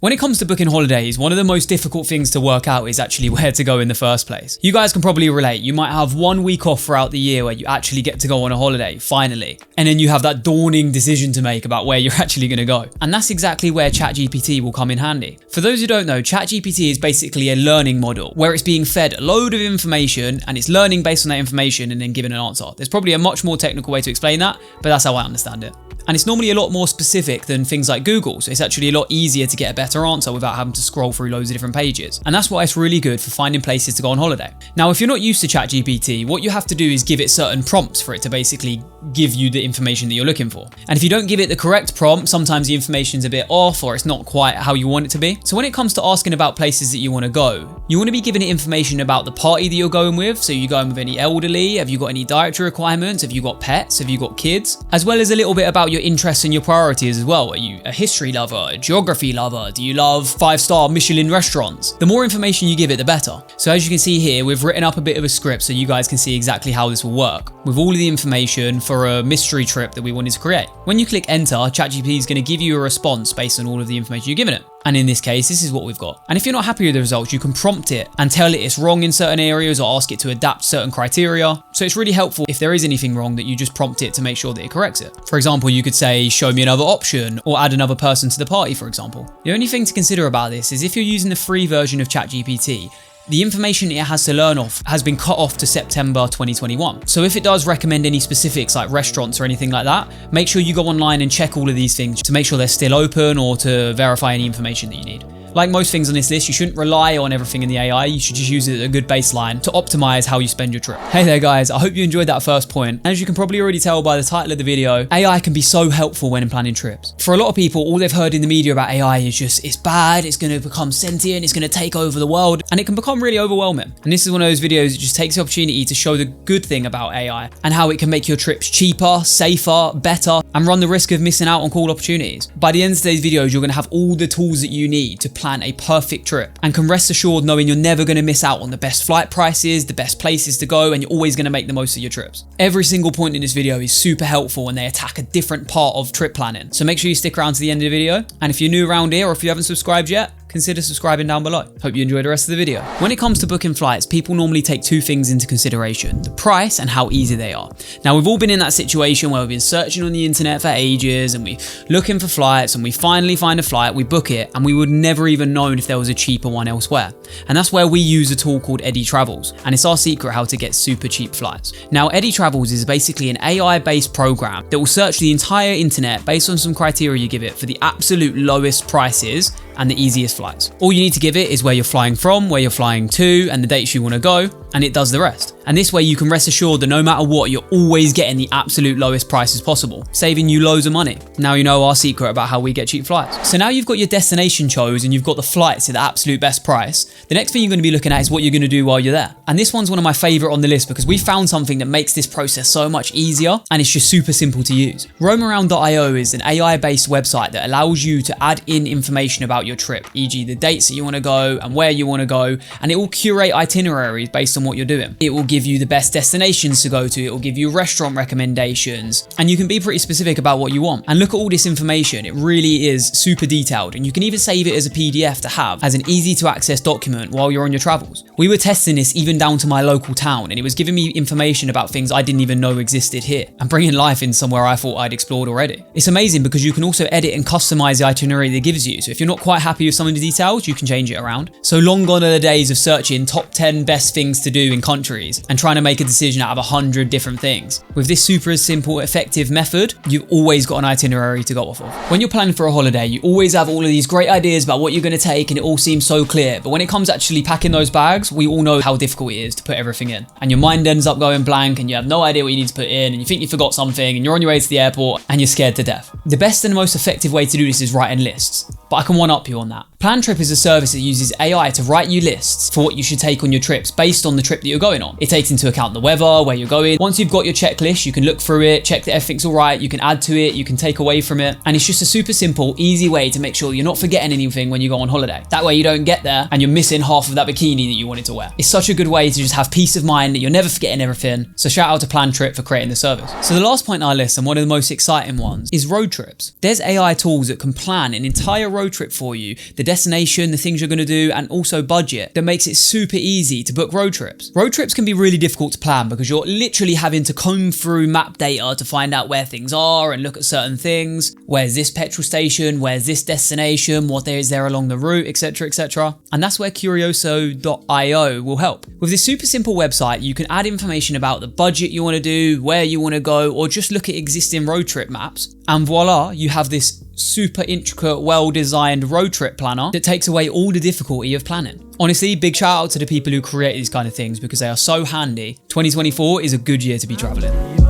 When it comes to booking holidays, one of the most difficult things to work out is actually where to go in the first place. You guys can probably relate. You might have 1 week off throughout the year where you actually get to go on a holiday, finally. And then you have that daunting decision to make about where you're actually going to go. And that's exactly where ChatGPT will come in handy. For those who don't know, ChatGPT is basically a learning model where it's being fed a load of information and it's learning based on that information and then giving an answer. There's probably a much more technical way to explain that, but that's how I understand it. And it's normally a lot more specific than things like Google, so it's actually a lot easier to get a better answer without having to scroll through loads of different pages. And that's why it's really good for finding places to go on holiday. Now, if you're not used to ChatGPT, what you have to do is give it certain prompts for it to basically give you the information that you're looking for. And if you don't give it the correct prompt, sometimes the information's a bit off or it's not quite how you want it to be. So when it comes to asking about places that you want to go, you want to be giving it information about the party that you're going with. So you're going with any elderly? Have you got any dietary requirements? Have you got pets? Have you got kids? As well as a little bit about your interests and your priorities as well. Are you a history lover, a geography lover? Do you love 5-star Michelin restaurants? The more information you give it, the better. So as you can see here, we've written up a bit of a script so you guys can see exactly how this will work with all of the information for a mystery trip that we wanted to create. When you click enter, ChatGPT is going to give you a response based on all of the information you've given it. And in this case, this is what we've got. And if you're not happy with the results, you can prompt it and tell it it's wrong in certain areas or ask it to adapt certain criteria. So it's really helpful if there is anything wrong that you just prompt it to make sure that it corrects it. For example, you could say, show me another option or add another person to the party, for example. The only thing to consider about this is if you're using the free version of ChatGPT, the information it has to learn off has been cut off to September 2021. So if it does recommend any specifics like restaurants or anything like that, make sure you go online and check all of these things to make sure they're still open or to verify any information that you need. Like most things on this list, you shouldn't rely on everything in the AI. You should just use it as a good baseline to optimize how you spend your trip. Hey there guys, I hope you enjoyed that first point. As you can probably already tell by the title of the video, AI can be so helpful when planning trips. For a lot of people, all they've heard in the media about AI is just, it's bad, it's gonna become sentient, it's gonna take over the world, and it can become really overwhelming. And this is one of those videos that just takes the opportunity to show the good thing about AI and how it can make your trips cheaper, safer, better, and run the risk of missing out on cool opportunities. By the end of today's videos, you're gonna have all the tools that you need to plan a perfect trip and can rest assured knowing you're never going to miss out on the best flight prices, the best places to go, and you're always going to make the most of your trips. Every single point in this video is super helpful and they attack a different part of trip planning. So make sure you stick around to the end of the video. And if you're new around here or if you haven't subscribed yet, consider subscribing down below. Hope you enjoy the rest of the video. When it comes to booking flights, people normally take two things into consideration: the price and how easy they are. Now, we've all been in that situation where we've been searching on the internet for ages and we're looking for flights and we finally find a flight, we book it, and we would never even known if there was a cheaper one elsewhere. And that's where we use a tool called Eddie Travels. And it's our secret how to get super cheap flights. Now, Eddie Travels is basically an AI-based program that will search the entire internet based on some criteria you give it for the absolute lowest prices and the easiest flights. All you need to give it is where you're flying from, where you're flying to, and the dates you want to go, and it does the rest. And this way you can rest assured that no matter what, you're always getting the absolute lowest prices possible, saving you loads of money. Now you know our secret about how we get cheap flights. So now you've got your destination chose and you've got the flights at the absolute best price, the next thing you're going to be looking at is what you're going to do while you're there. And this one's one of my favorite on the list because we found something that makes this process so much easier and it's just super simple to use. Roamaround.io is an AI-based website that allows you to add in information about your trip, e.g. the dates that you want to go and where you want to go, and it will curate itineraries based on what you're doing. It will give you the best destinations to go to, it will give you restaurant recommendations, and you can be pretty specific about what you want. And look at all this information, it really is super detailed, and you can even save it as a PDF to have as an easy to access document while you're on your travels. We were testing this even down to my local town, and it was giving me information about things I didn't even know existed here and bringing life in somewhere I thought I'd explored already. It's amazing because you can also edit and customize the itinerary that it gives you. So if you're not quite happy with some of the details, you can change it around. So long gone are the days of searching top 10 best things to do in countries and trying to make a decision out of 100 different things. With this super simple, effective method, you've always got an itinerary to go off of. When you're planning for a holiday, you always have all of these great ideas about what you're going to take and it all seems so clear. But when it comes to actually packing those bags, we all know how difficult it is to put everything in. And your mind ends up going blank and you have no idea what you need to put in and you think you forgot something and you're on your way to the airport and you're scared to death. The best and most effective way to do this is writing lists. But I can one-up you on that. PlanTrip is a service that uses AI to write you lists for what you should take on your trips based on the trip that you're going on. It takes into account the weather, where you're going. Once you've got your checklist, you can look through it, check that everything's all right, you can add to it, you can take away from it. And it's just a super simple, easy way to make sure you're not forgetting anything when you go on holiday. That way you don't get there and you're missing half of that bikini that you wanted to wear. It's such a good way to just have peace of mind that you're never forgetting everything. So shout out to PlanTrip for creating the service. So the last point on our list, and one of the most exciting ones, is road trips. There's AI tools that can plan an entire road trip for you, the destination, the things you're going to do, and also budget, that makes it super easy to book road trips. Road trips can be really difficult to plan because you're literally having to comb through map data to find out where things are and look at certain things. Where's this petrol station? Where's this destination? What is there along the route, etc, etc. And that's where Curioso.io will help. With this super simple website, you can add information about the budget you want to do, where you want to go, or just look at existing road trip maps. And voila, you have this super intricate, well-designed road trip planner that takes away all the difficulty of planning. Honestly, big shout out to the people who create these kind of things because they are so handy. 2024 is a good year to be traveling.